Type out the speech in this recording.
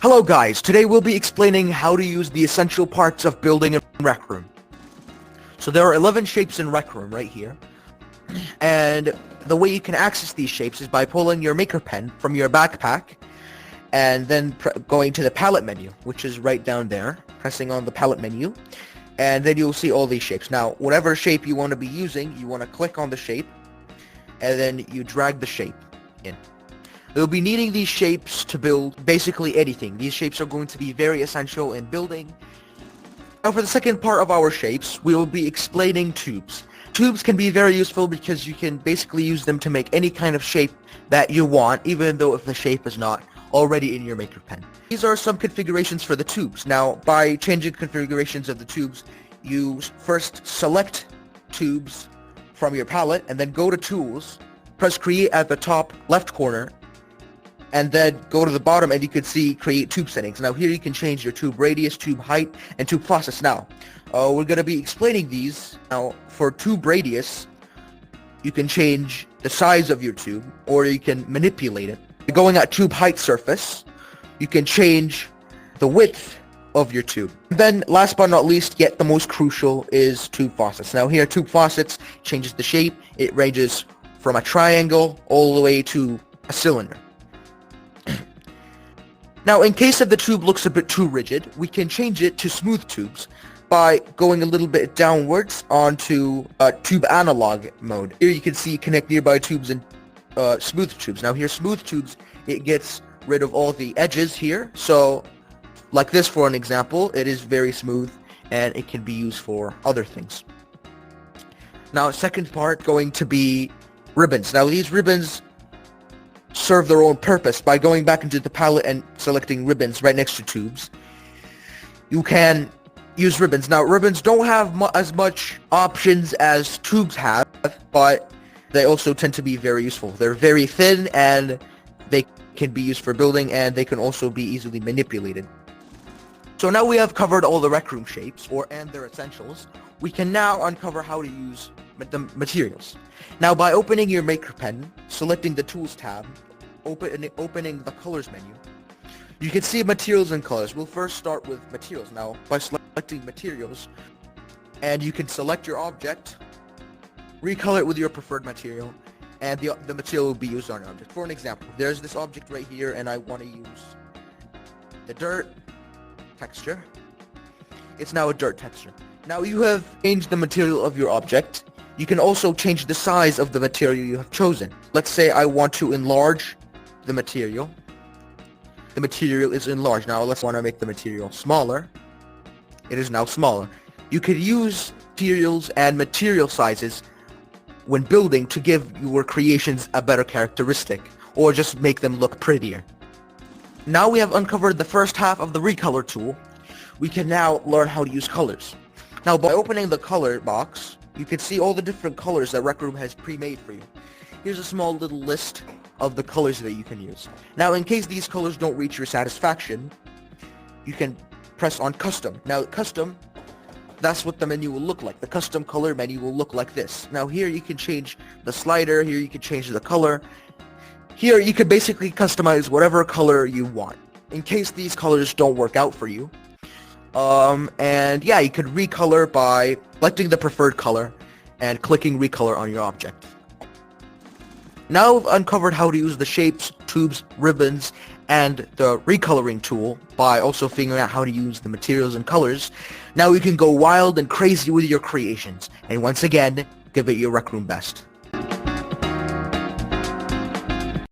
Hello guys, today we'll be explaining how to use the essential parts of building a RecRoom. So there are 11 shapes in RecRoom right here, and the way you can access these shapes is by pulling your Makerpen from your backpack and then going to the palette menu, which is right down there, pressing on the palette menu, and then you'll see all these shapes. Now, whatever shape you want to be using, you want to click on the shape, and then you drag the shape in. We'll be needing these shapes to build basically anything. These shapes are going to be very essential in building. Now for the second part of our shapes, we will be explaining tubes. Tubes can be very useful because you can basically use them to make any kind of shape that you want, even though if the shape is not already in your Makerpen. These are some configurations for the tubes. Now, by changing configurations of the tubes, you first select tubes from your palette and then go to Tools, press Create at the top left corner, and then go to the bottom and you can see Create Tube Settings. Now here you can change your tube radius, tube height, and tube process. Now, we're going to be explaining these. Now, for tube radius, you can change the size of your tube, or you can manipulate it. Going at tube height surface, you can change the width of your tube. Then, last but not least, yet the most crucial, is tube faucets. Now here, tube faucets changes the shape. It ranges from a triangle all the way to a cylinder. Now, in case if the tube looks a bit too rigid, we can change it to smooth tubes by going a little bit downwards onto tube analog mode. Here you can see connect nearby tubes and smooth tubes. Now here, smooth tubes, it gets rid of all the edges here. So, like this for an example, it is very smooth and it can be used for other things. Now, second part going to be ribbons. Now these ribbons serve their own purpose. By going back into the palette and selecting ribbons right next to tubes, you can use ribbons. Now ribbons don't have as much options as tubes have, but they also tend to be very useful. They're very thin and they can be used for building, and they can also be easily manipulated. So now we have covered all the RecRoom shapes and their essentials. We can now uncover how to use the materials. Now by opening your Makerpen, selecting the Tools tab, opening the Colors menu, you can see materials and colors. We'll first start with materials. Now by selecting materials, and you can select your object, recolor it with your preferred material, and the material will be used on your object. For an example, there's this object right here and I want to use the dirt texture. It's now a dirt texture. Now you have changed the material of your object. You can also change the size of the material you have chosen. Let's say I want to enlarge the material. The material is enlarged. Now let's want to make the material smaller. It is now smaller. You could use materials and material sizes when building to give your creations a better characteristic, or just make them look prettier. Now we have uncovered the first half of the Recolor tool. We can now learn how to use colors. Now by opening the color box, you can see all the different colors that RecRoom has pre-made for you. Here's a small little list of the colors that you can use. Now in case these colors don't reach your satisfaction, you can press on Custom. Now Custom, that's what the menu will look like. The Custom Color menu will look like this. Now here you can change the slider, here you can change the color. Here you can basically customize whatever color you want. In case these colors don't work out for you, and yeah, you could recolor by selecting the preferred color and clicking recolor on your object. Now we've uncovered how to use the shapes, tubes, ribbons, and the recoloring tool by also figuring out how to use the materials and colors. Now you can go wild and crazy with your creations, and once again, give it your RecRoom best.